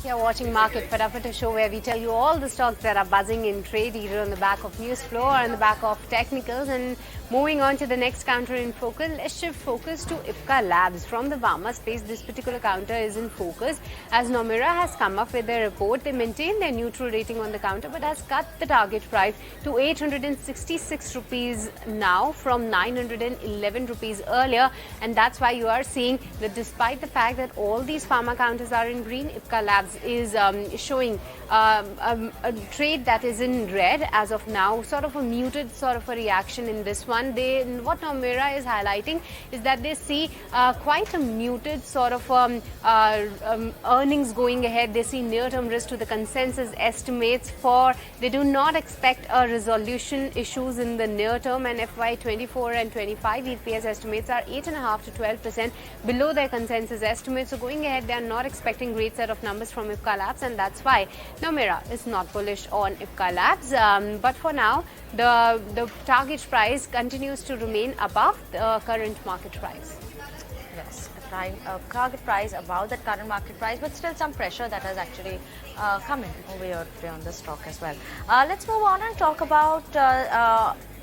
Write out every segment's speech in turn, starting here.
You're watching Market Fatafat, a show where we tell you all the stocks that are buzzing in trade, either on the back of news flow or on the back of technicals. And moving on to the next counter in focus, let's shift focus to IPCA Labs. From the pharma space, this particular counter is in focus as Nomura has come up with their report. They maintain their neutral rating on the counter but has cut the target price to 866 rupees now from 911 rupees earlier. And that's why you are seeing that despite the fact that all these pharma counters are in green, IPCA Labs is showing a trade that is in red as of now, sort of a muted sort of a reaction in this one. What Nomura is highlighting is that they see quite a muted sort of earnings going ahead. They see near-term risk to the consensus estimates they do not expect a resolution issues in the near term, and FY24 and 25 EPS estimates are 8.5 to 12% below their consensus estimates. So going ahead, they are not expecting great set of numbers from IPCA Labs, and that's why Nomura is not bullish on IPCA Labs. But for now, the target price continues to remain above the current market price. Yes, target price above that current market price, but still some pressure that has actually come in over here today on the stock as well. Let's move on and talk about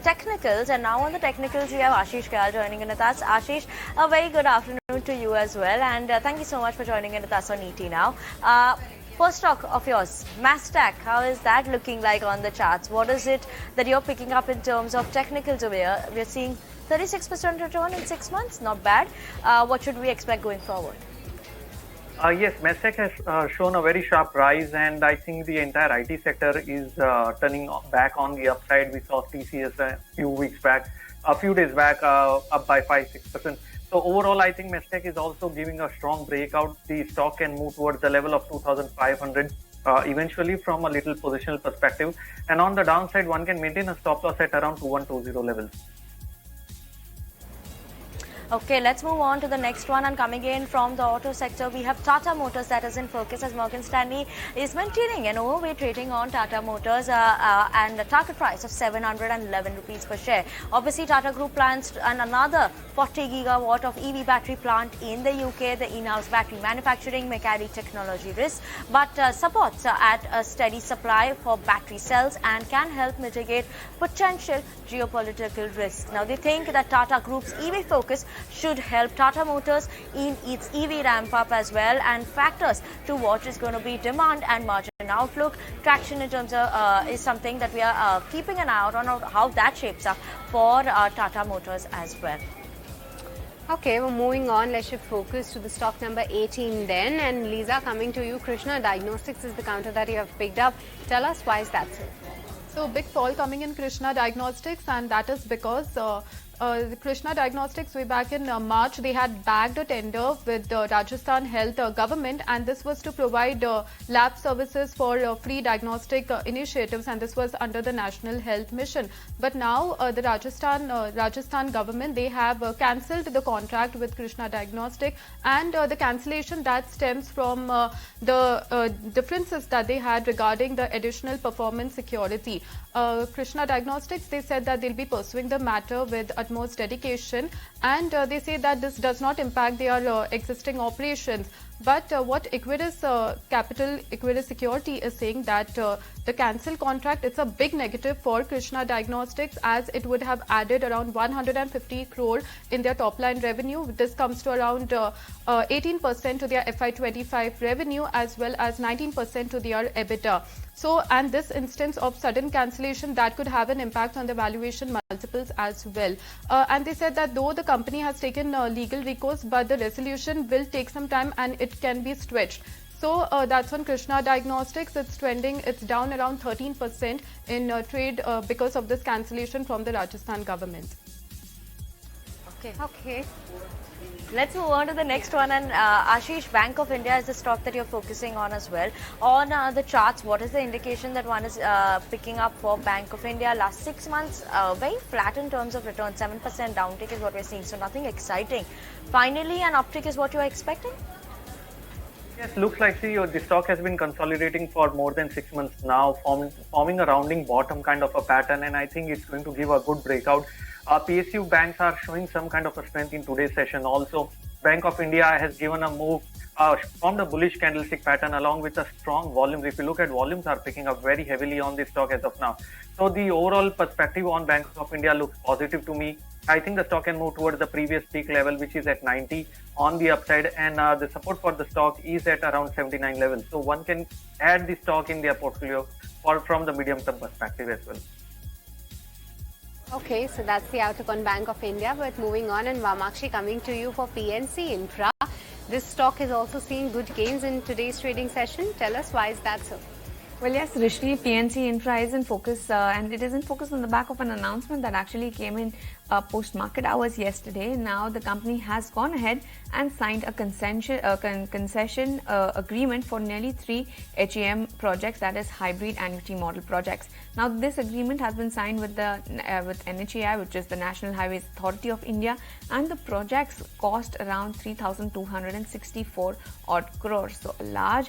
technicals, and now on the technicals we have Ashish Kyal joining in with us. Ashish, a very good afternoon to you as well, and thank you so much for joining in with us on ET now. First stock of yours, Mastek, how is that looking like on the charts? What is it that you're picking up in terms of technicals over here? We're seeing 36% return in 6 months, not bad. What should we expect going forward? Yes, Mastek has shown a very sharp rise, and I think the entire IT sector is turning back on the upside. We saw TCS a few days back, up by 5-6%. So overall, I think Mastek is also giving a strong breakout. The stock can move towards the level of 2,500 eventually from a little positional perspective. And on the downside, one can maintain a stop loss at around 2120 levels. Okay, let's move on to the next one, and coming in from the auto sector, we have Tata Motors that is in focus as Morgan Stanley is maintaining an overweight rating on Tata Motors and a target price of 711 rupees per share. Obviously, Tata Group plans another 40 gigawatt of EV battery plant in the UK. The in-house battery manufacturing may carry technology risks, but supports at a steady supply for battery cells and can help mitigate potential geopolitical risks. Now, they think that Tata Group's EV focus should help Tata Motors in its EV ramp up as well, and factors to watch is going to be demand and margin outlook. Traction in terms of is something that we are keeping an eye out on how that shapes up for Tata Motors as well. Okay, we're moving on. Let's shift focus to the stock number 18 then. And Lisa, coming to you, Krishna Diagnostics is the counter that you have picked up. Tell us why is that so? So big fall coming in Krishna Diagnostics, and that is because Krishna Diagnostics way back in March, they had bagged a tender with the Rajasthan Health government, and this was to provide lab services for free diagnostic initiatives, and this was under the National Health Mission. But now the Rajasthan government, they have cancelled the contract with Krishna Diagnostic, and the cancellation that stems from the differences that they had regarding the additional performance security. Krishna Diagnostics, they said that they'll be pursuing the matter with utmost dedication, and they say that this does not impact their existing operations. But what Equirus Security is saying that the cancelled contract, it's a big negative for Krishna Diagnostics, as it would have added around 150 crore in their top line revenue. This comes to around 18% to their FY25 revenue, as well as 19% to their EBITDA. So, and this instance of sudden cancellation, that could have an impact on the valuation multiples as well. And they said that though the company has taken legal recourse, but the resolution will take some time and it can be stretched. So that's on Krishna Diagnostics. It's trending. It's down around 13% in trade because of this cancellation from the Rajasthan government. Okay. Let's move on to the next one, and Ashish, Bank of India is the stock that you're focusing on as well. On the charts, what is the indication that one is picking up for Bank of India? Last 6 months, very flat in terms of return, 7% downtick is what we're seeing, so nothing exciting. Finally, an uptick is what you're expecting? Yes, looks like the stock has been consolidating for more than 6 months now, forming a rounding bottom kind of a pattern, and I think it's going to give a good breakout. PSU banks are showing some kind of a strength in today's session also. Bank of India has given a move formed a bullish candlestick pattern along with a strong volumes. If you look at volumes are picking up very heavily on this stock as of now. So the overall perspective on Bank of India looks positive to me. I think the stock can move towards the previous peak level, which is at 90 on the upside, and the support for the stock is at around 79 levels. So one can add the stock in their portfolio from the medium term perspective as well. Okay, so that's the outlook on Bank of India. But moving on, and Vamakshi, coming to you for PNC Infra. This stock is also seeing good gains in today's trading session. Tell us, why is that so? Well, yes, Rishni, PNC Infra is in focus, and it is in focus on the back of an announcement that actually came in post-market hours yesterday. Now, the company has gone ahead and signed a concession agreement for nearly 3 HAM projects, that is hybrid annuity model projects. Now, this agreement has been signed with with NHAI, which is the National Highways Authority of India, and the projects cost around 3,264 odd crores. So, a large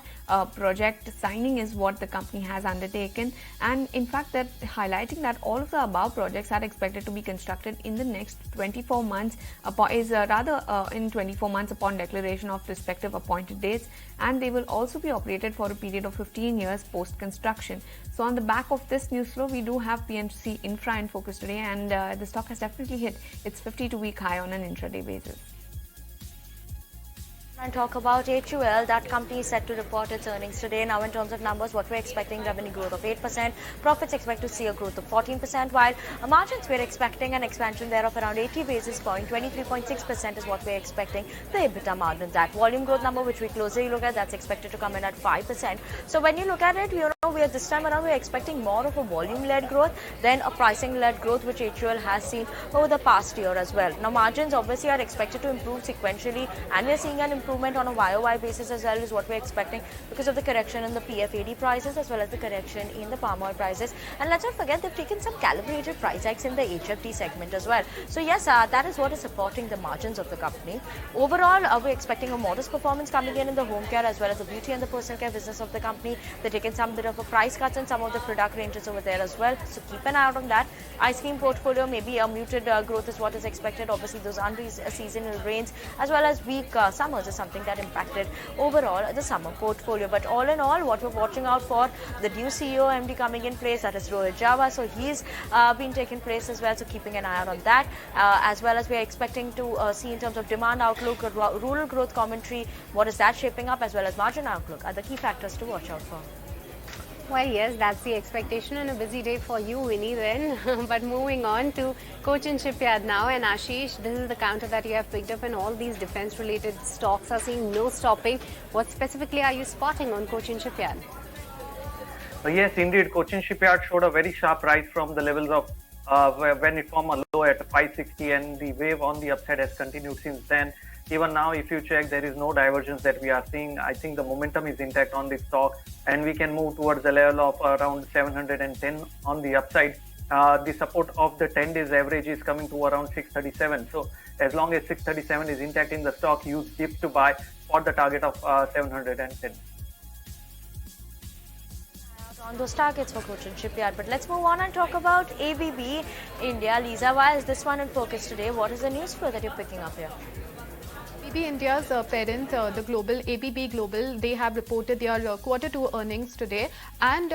project signing is what the company has undertaken, and in fact, that highlighting that all of the above projects are expected to be constructed in the next 24 months, in 24 months upon declaration of respective appointed dates, and they will also be operated for a period of 15 years post construction. So on the back of this news flow, we do have PNC Infra in focus today, and the stock has definitely hit its 52-week high on an intraday basis. And talk about HUL, that company is set to report its earnings today. Now, in terms of numbers, what we're expecting, revenue growth of 8%, profits expect to see a growth of 14%, while margins we're expecting an expansion there of around 80 basis points, 23.6% is what we're expecting the EBITDA margins at. Volume growth number, which we closely look at, that's expected to come in at 5%. So when you look at it, we are this time around we're expecting more of a volume-led growth than a pricing-led growth, which HUL has seen over the past year as well. Now, margins obviously are expected to improve sequentially, and we're seeing an improvement on a YOY basis as well is what we're expecting because of the correction in the PFAD prices as well as the correction in the palm oil prices. And let's not forget they've taken some calibrated price hikes in the HFD segment as well. So yes, that is what is supporting the margins of the company. Overall, we're expecting a modest performance coming in the home care as well as the beauty and the personal care business of the company. They're taking some bit of a price cuts in some of the product ranges over there as well. So keep an eye out on that. Ice cream portfolio, maybe a muted growth is what is expected. Obviously, those unseasonal rains as well as weak summers is something that impacted overall the summer portfolio. But all in all, what we're watching out for, the new CEO MD coming in place, that is Rohit Java. So he's been taking place as well. So keeping an eye out on that, as well as we're expecting to see in terms of demand outlook, rural growth commentary, what is that shaping up, as well as margin outlook are the key factors to watch out for. Well, yes, that's the expectation and a busy day for you, Winnie, then. But moving on to Cochin Shipyard now. And Ashish, this is the counter that you have picked up, and all these defense-related stocks are seeing no stopping. What specifically are you spotting on Cochin Shipyard? Yes, indeed. Cochin Shipyard showed a very sharp rise from the levels of when it formed a low at 560, and the wave on the upside has continued since then. Even now, if you check, there is no divergence that we are seeing. I think the momentum is intact on this stock, and we can move towards the level of around 710 on the upside. The support of the 10 days average is coming to around 637. So as long as 637 is intact in the stock, use dips to buy for the target of 710. On those targets for Cochin Shipyard. But let's move on and talk about ABB India. Lisa, why is this one in focus today? What is the news flow that you're picking up here? ABB India's parent, the global ABB Global, they have reported their Q2 earnings today, and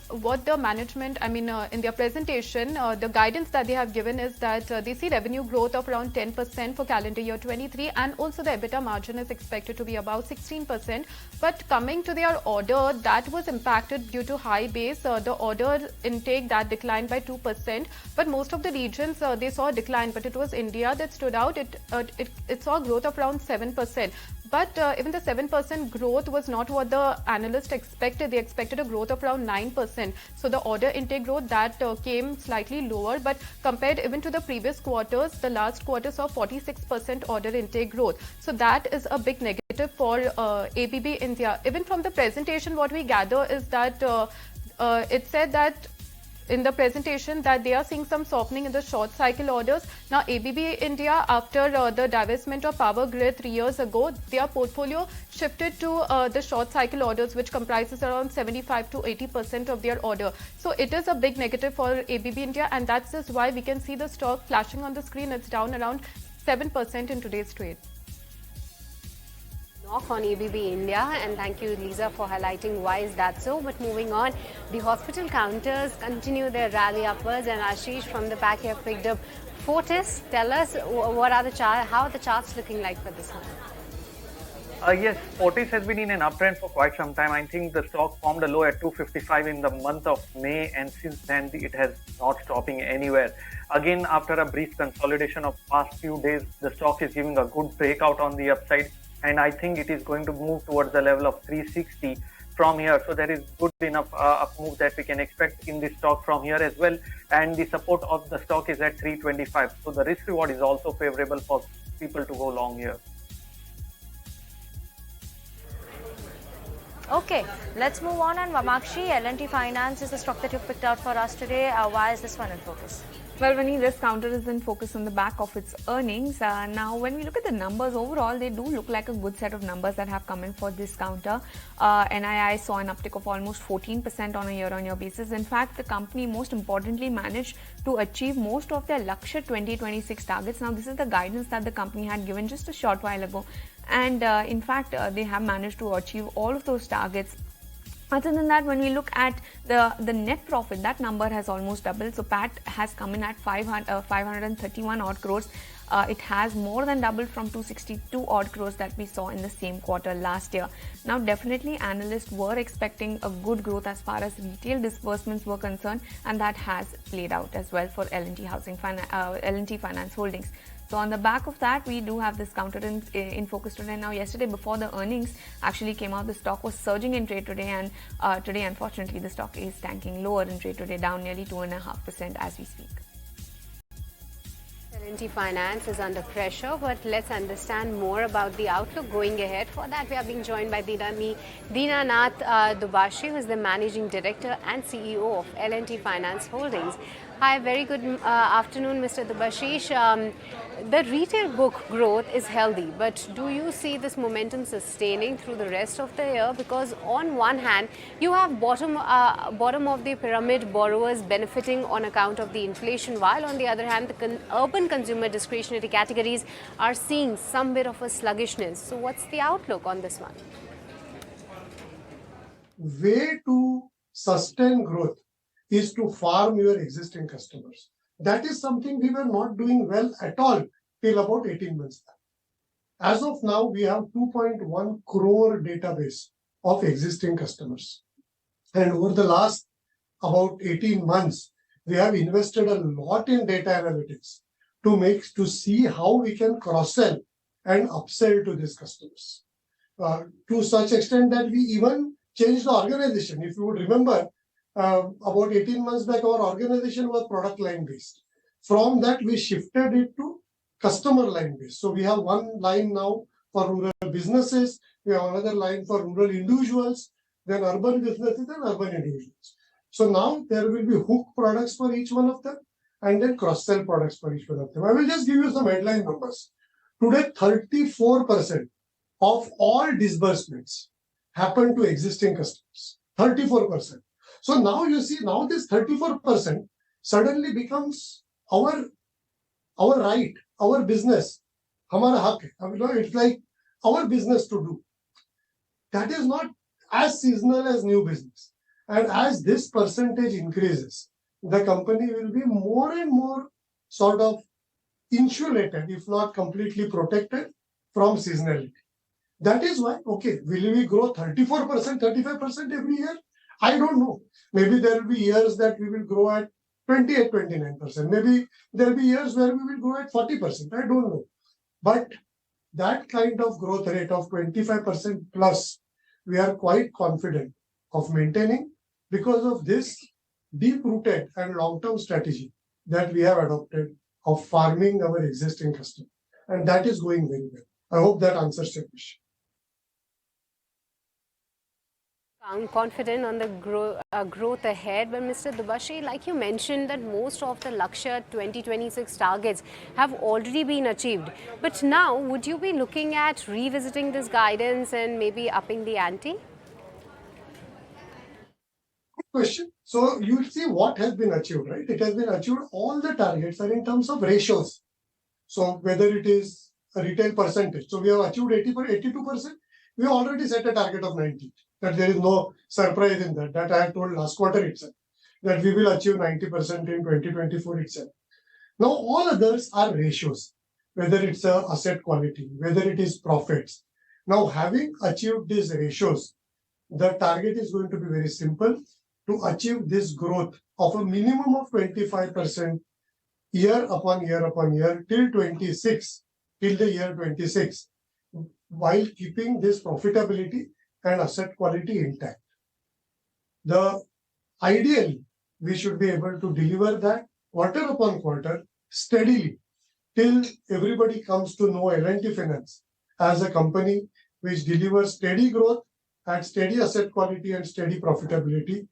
what the management, in their presentation, the guidance that they have given is that they see revenue growth of around 10% for calendar year 23, and also the EBITDA margin is expected to be about 16%. But coming to their order, that was impacted due to high base. The order intake that declined by 2%, but most of the regions they saw a decline, but it was India that stood out. It saw growth of around 7%. But even the 7% growth was not what the analysts expected. They expected a growth of around 9%. So the order intake growth that came slightly lower, but compared even to the previous quarters, the last quarter saw 46% order intake growth. So that is a big negative for ABB India. Even from the presentation, what we gather is that it said that in the presentation that they are seeing some softening in the short cycle orders. Now, ABB India, after the divestment of Power Grid 3 years ago, their portfolio shifted to the short cycle orders, which comprises around 75 to 80% of their order. So it is a big negative for ABB India, and that's just why we can see the stock flashing on the screen. It's down around 7% in today's trade. knock on ABB India, and thank you, Lisa, for highlighting why is that so. But moving on, the hospital counters continue their rally upwards, and Ashish, from the back, you have picked up Fortis. Tell us what are how are the charts looking like for this one? Yes, Fortis has been in an uptrend for quite some time. I think the stock formed a low at 255 in the month of May, and since then it has not stopping anywhere. Again, after a brief consolidation of past few days, the stock is giving a good breakout on the upside, and I think it is going to move towards the level of 360 from here. So there is good enough up move that we can expect in this stock from here as well. And the support of the stock is at 325. So the risk reward is also favorable for people to go long here. Okay, let's move on. And Vamakshi, L&T Finance is the stock that you picked out for us today. Why is this one in focus? Well, Vinny, this counter is in focus on the back of its earnings. Now, when we look at the numbers overall, they do look like a good set of numbers that have come in for this counter. NII saw an uptick of almost 14% on a year-on-year basis. In fact, the company most importantly managed to achieve most of their Lakshya 2026 targets. Now, this is the guidance that the company had given just a short while ago. And in fact, they have managed to achieve all of those targets. Other than that, when we look at the net profit, that number has almost doubled. So PAT has come in at 531 odd crores. It has more than doubled from 262 odd crores that we saw in the same quarter last year. Now, definitely analysts were expecting a good growth as far as retail disbursements were concerned, and that has played out as well for L&T L&T Finance Holdings. So on the back of that, we do have this counter in focus today. Now, yesterday before the earnings actually came out, the stock was surging in trade today, and today, unfortunately, the stock is tanking lower in trade today, down nearly 2.5% as we speak. L&T Finance is under pressure, but let's understand more about the outlook going ahead. For that, we are being joined by Dinanath Dubashi, who is the Managing Director and CEO of L&T Finance Holdings. Hi, very good afternoon, Mr. Dubashish. The retail book growth is healthy, but do you see this momentum sustaining through the rest of the year? Because on one hand, you have bottom of the pyramid borrowers benefiting on account of the inflation, while on the other hand, the urban consumer discretionary categories are seeing some bit of a sluggishness. So what's the outlook on this one? Way to sustain growth is to farm your existing customers. That is something we were not doing well at all till about 18 months back. As of now, we have 2.1 crore database of existing customers. And over the last about 18 months, we have invested a lot in data analytics to see how we can cross-sell and upsell to these customers. To such extent that we even changed the organization. If you would remember, about 18 months back, our organization was product line based. From that, we shifted it to customer line based. So we have one line now for rural businesses, we have another line for rural individuals, then urban businesses and urban individuals. So now there will be hook products for each one of them, and then cross-sell products for each one of them. I will just give you some headline numbers. Today, 34% of all disbursements happen to existing customers. 34%. So now you see, now this 34% suddenly becomes our right, our business. Hamara hak hai. It's like our business to do. That is not as seasonal as new business. And as this percentage increases, the company will be more and more sort of insulated, if not completely protected from seasonality. That is why, okay, will we grow 34%, 35% every year? I don't know. Maybe there will be years that we will grow at 28, 29%. Maybe there will be years where we will grow at 40%. I don't know. But that kind of growth rate of 25% plus, we are quite confident of maintaining because of this deep-rooted and long-term strategy that we have adopted of farming our existing customers. And that is going very well. I hope that answers your question. I'm confident on the growth ahead, but Mr. Dubashi, like you mentioned that most of the Lakshya 2026 targets have already been achieved. But now, would you be looking at revisiting this guidance and maybe upping the ante? Good question. So you see what has been achieved, right? It has been achieved. All the targets are in terms of ratios. So whether it is a retail percentage, so we have achieved 82%. We already set a target of 90. That there is no surprise in that. That I had told last quarter itself, that we will achieve 90% in 2024 itself. Now, all others are ratios, whether it's asset quality, whether it is profits. Now, having achieved these ratios, the target is going to be very simple: to achieve this growth of a minimum of 25% year upon year till 26, till the year 26, while keeping this profitability and asset quality intact. Ideally, we should be able to deliver that quarter upon quarter steadily till everybody comes to know L&T Finance as a company which delivers steady growth at steady asset quality and steady profitability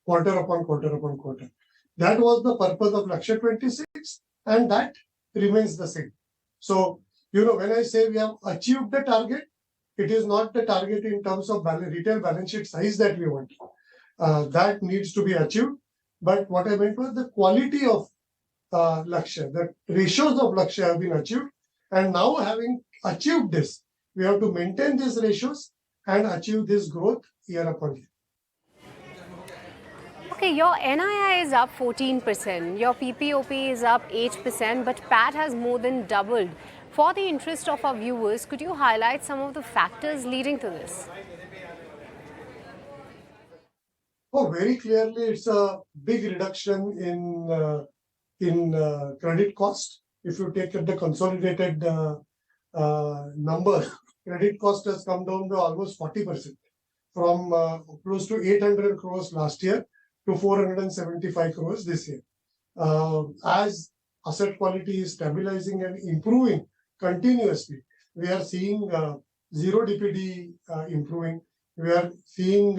quarter upon quarter. That was the purpose of Lakshya 26, and that remains the same. So, when I say we have achieved the target, it is not the target in terms of retail balance sheet size that we want. That needs to be achieved. But what I meant was the quality of Lakshya, the ratios of Lakshya have been achieved. And now, having achieved this, we have to maintain these ratios and achieve this growth year upon year. Okay, your NII is up 14%, your PPOP is up 8%, but PAT has more than doubled. For the interest of our viewers, could you highlight some of the factors leading to this? Oh, very clearly, it's a big reduction in credit cost. If you take the consolidated number, credit cost has come down to almost 40%, from close to 800 crores last year to 475 crores this year. As asset quality is stabilizing and improving continuously, we are seeing zero DPD improving. We are seeing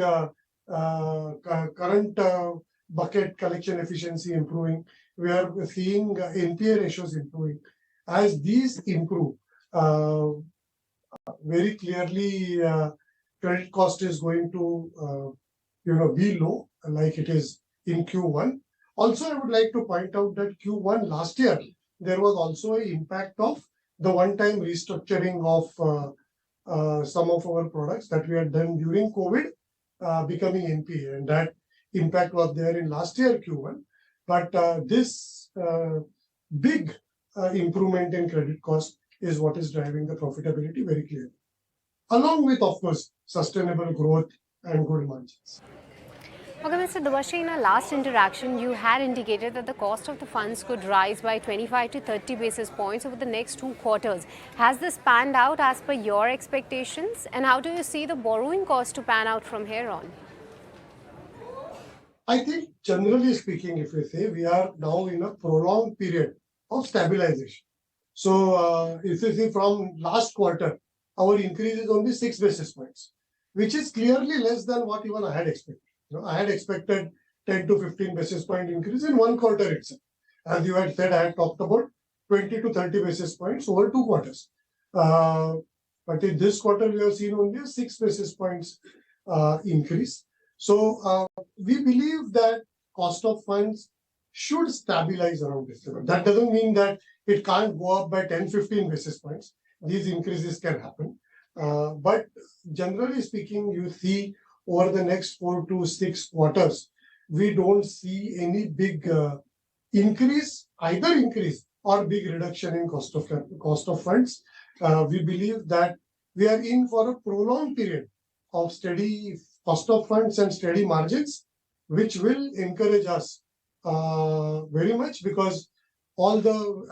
current bucket collection efficiency improving. We are seeing NPA ratios improving. As these improve, very clearly, credit cost is going to be low, like it is in Q1. Also, I would like to point out that Q1 last year, there was also an impact of the one-time restructuring of some of our products that we had done during COVID, becoming NPA, and that impact was there in last year Q1. But this big improvement in credit cost is what is driving the profitability very clearly, along with, of course, sustainable growth and good margins. Okay, Mr. Dubashe, in our last interaction, you had indicated that the cost of the funds could rise by 25 to 30 basis points over the next 2 quarters. Has this panned out as per your expectations? And how do you see the borrowing cost to pan out from here on? I think, generally speaking, if we say, we are now in a prolonged period of stabilization. So, if you see from last quarter, our increase is only 6 basis points, which is clearly less than what even I had expected. I had expected 10 to 15 basis point increase in 1 quarter itself. As you had said, I had talked about 20 to 30 basis points over 2 quarters. But in this quarter, we have seen only a 6 basis points increase. So, we believe that cost of funds should stabilize around this level. That doesn't mean that it can't go up by 10, 15 basis points. These increases can happen. But generally speaking, you see over the next 4 to 6 quarters, we don't see any big increase or big reduction in cost of funds. We believe that we are in for a prolonged period of steady cost of funds and steady margins, which will encourage us very much, because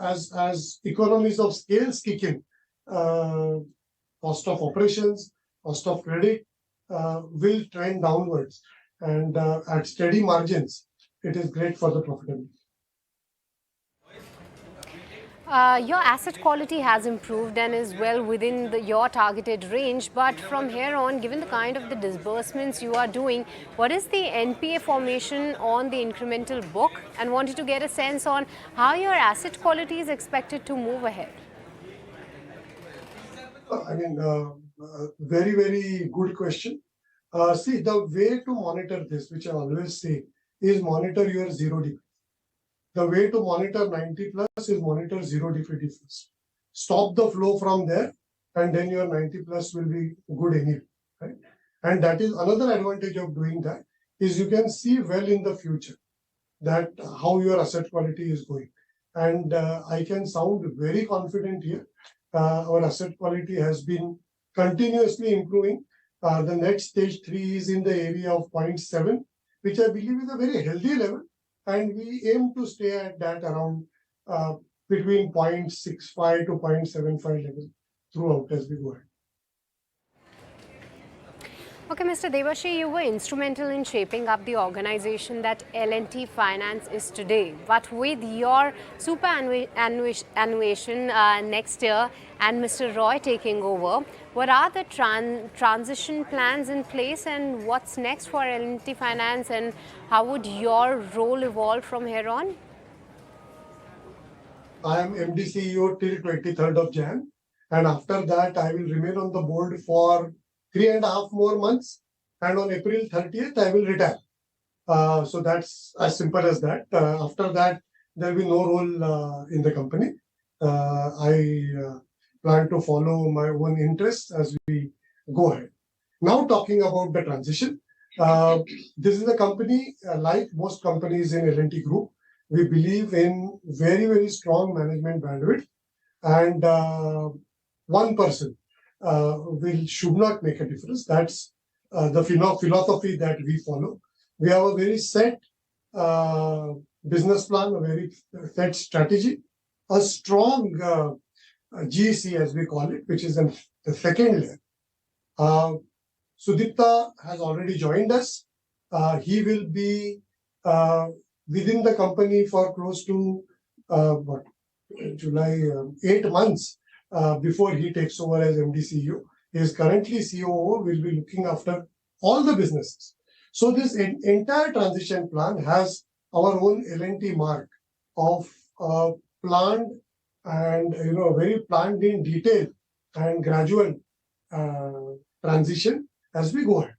as economies of scale kick in, cost of operations, cost of credit will trend downwards, and at steady margins, it is great for the profitability. Your asset quality has improved and is well within your targeted range. But from here on, given the kind of the disbursements you are doing, what is the NPA formation on the incremental book? And wanted to get a sense on how your asset quality is expected to move ahead. I mean, very, very good question. See, the way to monitor this, which I always say, is monitor your zero DPD. The way to monitor 90 plus is monitor zero DPD first. Stop the flow from there and then your 90 plus will be good anyway, right? And that is another advantage of doing that, is you can see well in the future that how your asset quality is going. And I can sound very confident here. Our asset quality has been continuously improving. The net stage 3 is in the area of 0.7, which I believe is a very healthy level. And we aim to stay at that around between 0.65 to 0.75 level throughout as we go ahead. Okay, Mr. Devashi, you were instrumental in shaping up the organization that L&T Finance is today. But with your superannuation next year and Mr. Roy taking over, what are the transition plans in place and what's next for L&T Finance, and how would your role evolve from here on? I am MD CEO till 23rd of Jan, and after that I will remain on the board for 3.5 more months, and on April 30th I will retire. So that's as simple as that. After that there will be no role in the company. I plan to follow my own interests as we go ahead. Now talking about the transition, this is a company like most companies in L&T Group. We believe in very, very strong management bandwidth, and one person should not make a difference. That's the philosophy that we follow. We have a very set business plan, a very set strategy, a strong GEC as we call it, which is the second layer. Sudipta has already joined us. He will be within the company for close to July, 8 months before he takes over as MD CEO. He is currently COO, will be looking after all the businesses. So this entire transition plan has our own L&T mark of planned and very planned in detail and gradual transition as we go ahead.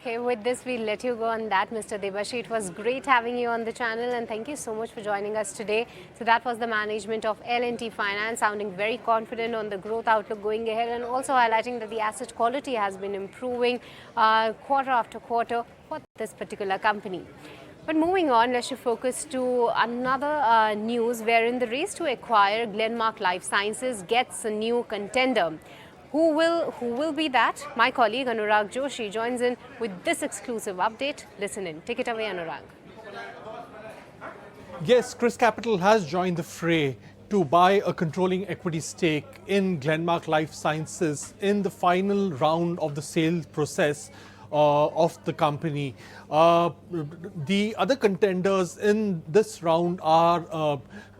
Okay, with this, we'll let you go on that, Mr. Devashi. It was great having you on the channel, and thank you so much for joining us today. So that was the management of L&T Finance, sounding very confident on the growth outlook going ahead, and also highlighting that the asset quality has been improving quarter after quarter for this particular company. But moving on, let's shift focus to another news wherein the race to acquire Glenmark Life Sciences gets a new contender. Who will be that? My colleague Anurag Joshi joins in with this exclusive update. Listen in. Take it away, Anurag. Yes, Chris Capital has joined the fray to buy a controlling equity stake in Glenmark Life Sciences in the final round of the sales process of the company. The other contenders in this round are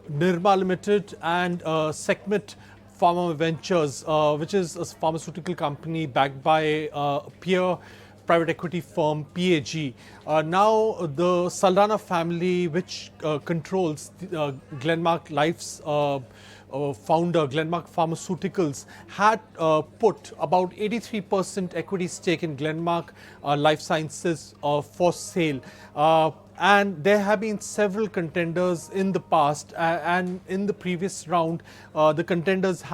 Nirma Limited and Sekhmet Pharma Ventures, which is a pharmaceutical company backed by peer private equity firm PAG. Now the Saldana family, which controls Glenmark Life's founder, Glenmark Pharmaceuticals, had put about 83% equity stake in Glenmark Life Sciences for sale. And there have been several contenders in the past, and in the previous round, the contenders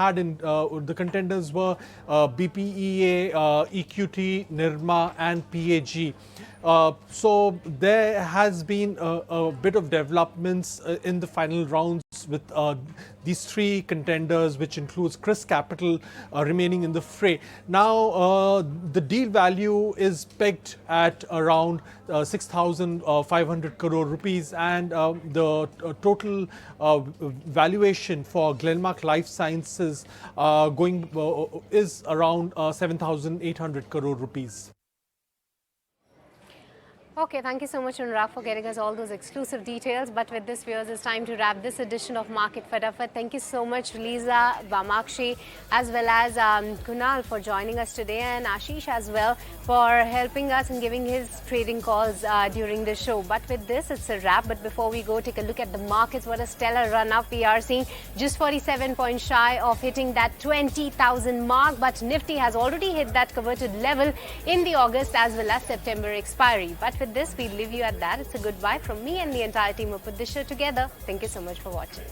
were BPEA, EQT, Nirma, and PAG. So there has been a bit of developments in the final rounds with these three contenders, which includes Chris Capital remaining in the fray. Now the deal value is pegged at around 6,500 crore rupees, and the total valuation for Glenmark Life Sciences is around 7,800 crore rupees. Okay, thank you so much, Anurag, for getting us all those exclusive details. But with this, viewers, it's time to wrap this edition of Market Fatafat. Thank you so much, Lisa, Bamakshi, as well as Kunal for joining us today, and Ashish as well for helping us and giving his trading calls during the show. But with this, it's a wrap. But before we go, take a look at the markets. What a stellar run-up we are seeing. Just 47 points shy of hitting that 20,000 mark. But Nifty has already hit that coveted level in the August as well as September expiry. But with this, we leave you at that. It's a goodbye from me and the entire team who put this show together. Thank you so much for watching.